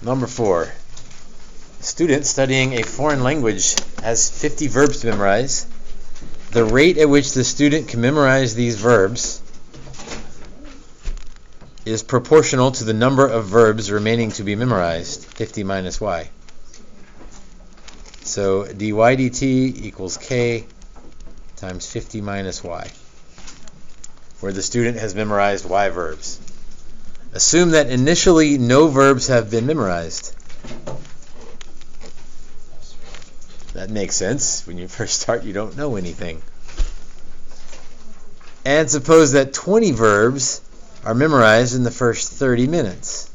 Number 4. A student studying a foreign language has 50 verbs to memorize. The rate at which the student can memorize these verbs is proportional to the number of verbs remaining to be memorized, 50 minus y. So dy dt equals k times 50 minus y, where the student has memorized y verbs. Assume that initially no verbs have been memorized. That makes sense. When you first start, you don't know anything. And suppose that 20 verbs are memorized in the first 30 minutes.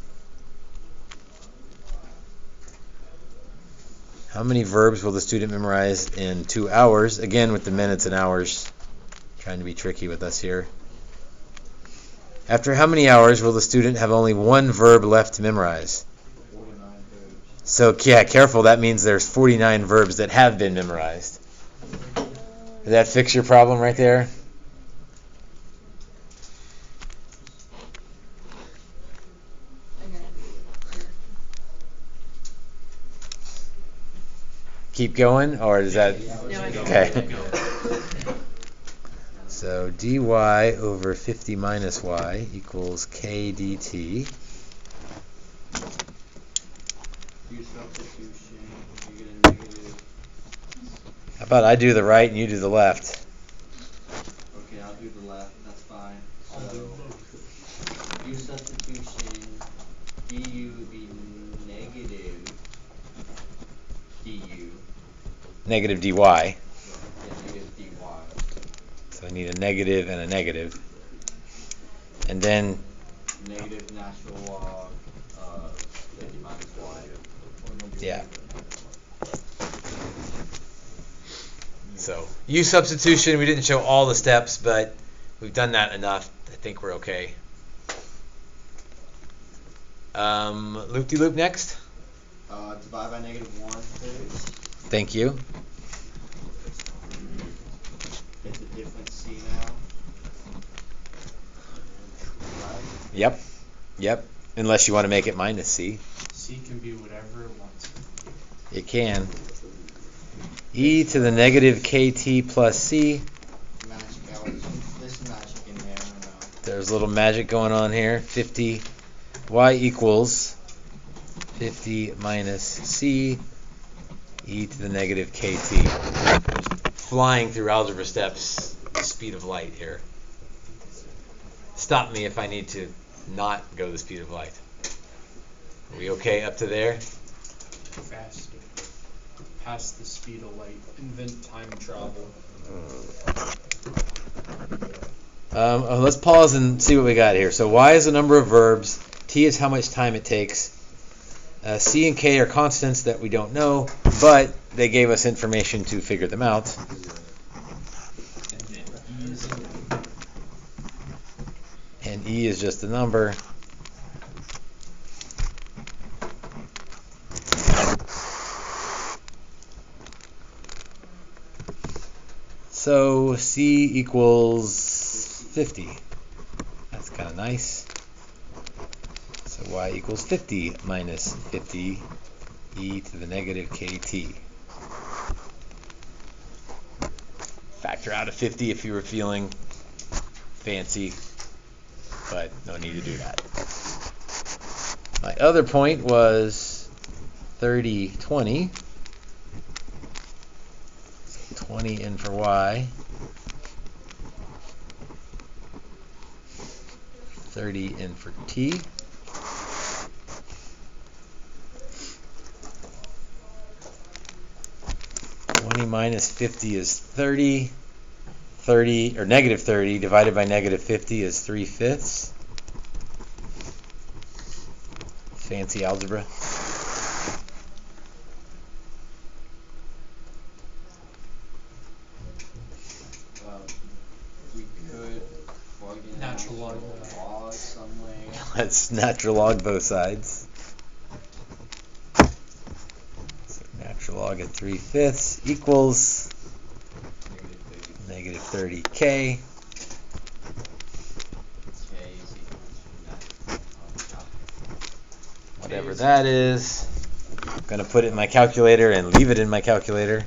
How many verbs will the student memorize in 2 hours? Again, with the minutes and hours, trying to be tricky with us here. After how many hours will the student have only one verb left to memorize? 49 verbs. So, yeah, careful. That means there's 49 verbs that have been memorized. Does that fix your problem right there? Keep going, or does that? Okay. So dy over 50 minus y equals k dt. Do substitution, you get a negative. How about I do the right and you do the left? Okay, I'll do the left, that's fine. So, do substitution, du would be negative du. Negative dy. Yeah, negative dy. So I need a negative and a negative. And then Negative natural log of 50 minus y. yeah. So use substitution. We didn't show all the steps, but we've done that enough. I think we're okay. Loop-de-loop next. Divide by negative 1/3. Thank you. Get the difference c now. Right? Yep. Unless you want to make it minus c. C can be whatever it wants. It can. E to the negative kt plus c. Magic hours. There's some magic in there, I know. There's a little magic going on here. 50 y equals 50 minus c e to the negative kt. Flying through algebra steps, the speed of light here. Stop me if I need to not go the speed of light. Are we okay up to there? Faster. Past the speed of light. Invent time travel. Let's pause and see what we got here. So y is the number of verbs. T is how much time it takes. C and K are constants that we don't know, but they gave us information to figure them out. And E is just a number. So C equals 50. That's kind of nice. So y equals 50 minus 50 e to the negative kt. Factor out a 50 if you were feeling fancy, but no need to do that. My other point was 30, 20. So 20 in for y. 30 in for t. Minus 50 is 30. 30 or negative 30 divided by negative 50 is 3/5. Fancy algebra. We could plug in Natural log. some way. Let's natural log both sides. Natural log at 3/5 equals negative 30k. K is equal to Whatever. whatever that is. I'm going to put it in my calculator and leave it in my calculator.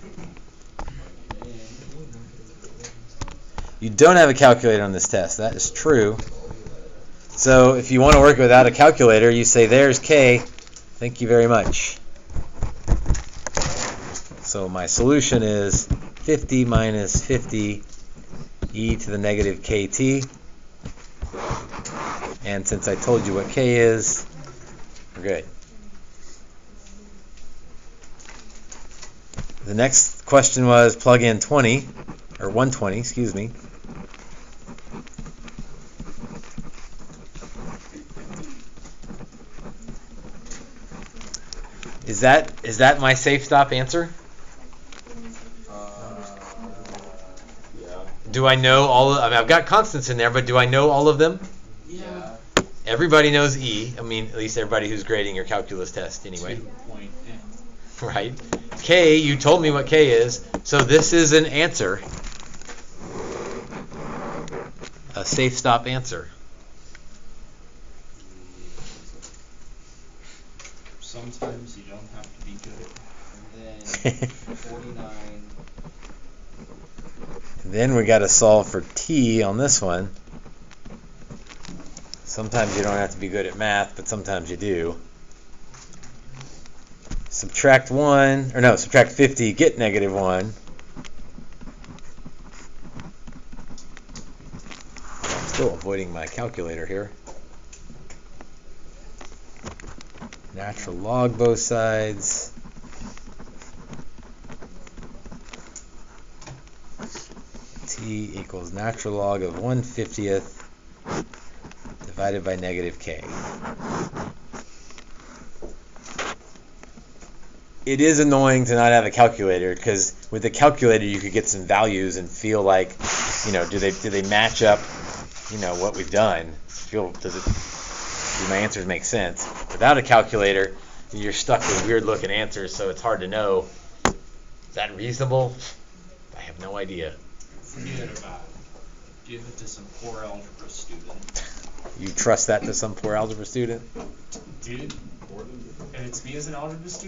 You don't have a calculator on this test. That is true. So if you want to work without a calculator, you say there's K. Thank you very much. So my solution is 50 minus 50 e to the negative kt. And since I told you what K is, we're good. The next question was plug in 20, or 120, excuse me. Is that my safe stop answer? Yeah. Do I know all of, I mean, I've got constants in there, but do I know all of them? Yeah. Everybody knows E. I mean, at least everybody who's grading your calculus test anyway. 2.n. Right. K, you told me what K is, so this is an answer. A safe stop answer. Sometimes you don't have to be good at And then 49. Then we got to solve for T on this one. Sometimes you don't have to be good at math, but sometimes you do. Subtract 50, get negative 1. I'm still avoiding my calculator here. Natural log both sides. T equals natural log of 1/50th divided by negative K. It is annoying to not have a calculator, because with the calculator you could get some values and feel like, do they match up, what we've done? Do my answers make sense? Without a calculator, you're stuck with weird looking answers, so it's hard to know. Is that reasonable? I have no idea. Forget about it. Give it to some poor algebra student. You trust that to some poor algebra student? Dude, and it's me as an algebra student?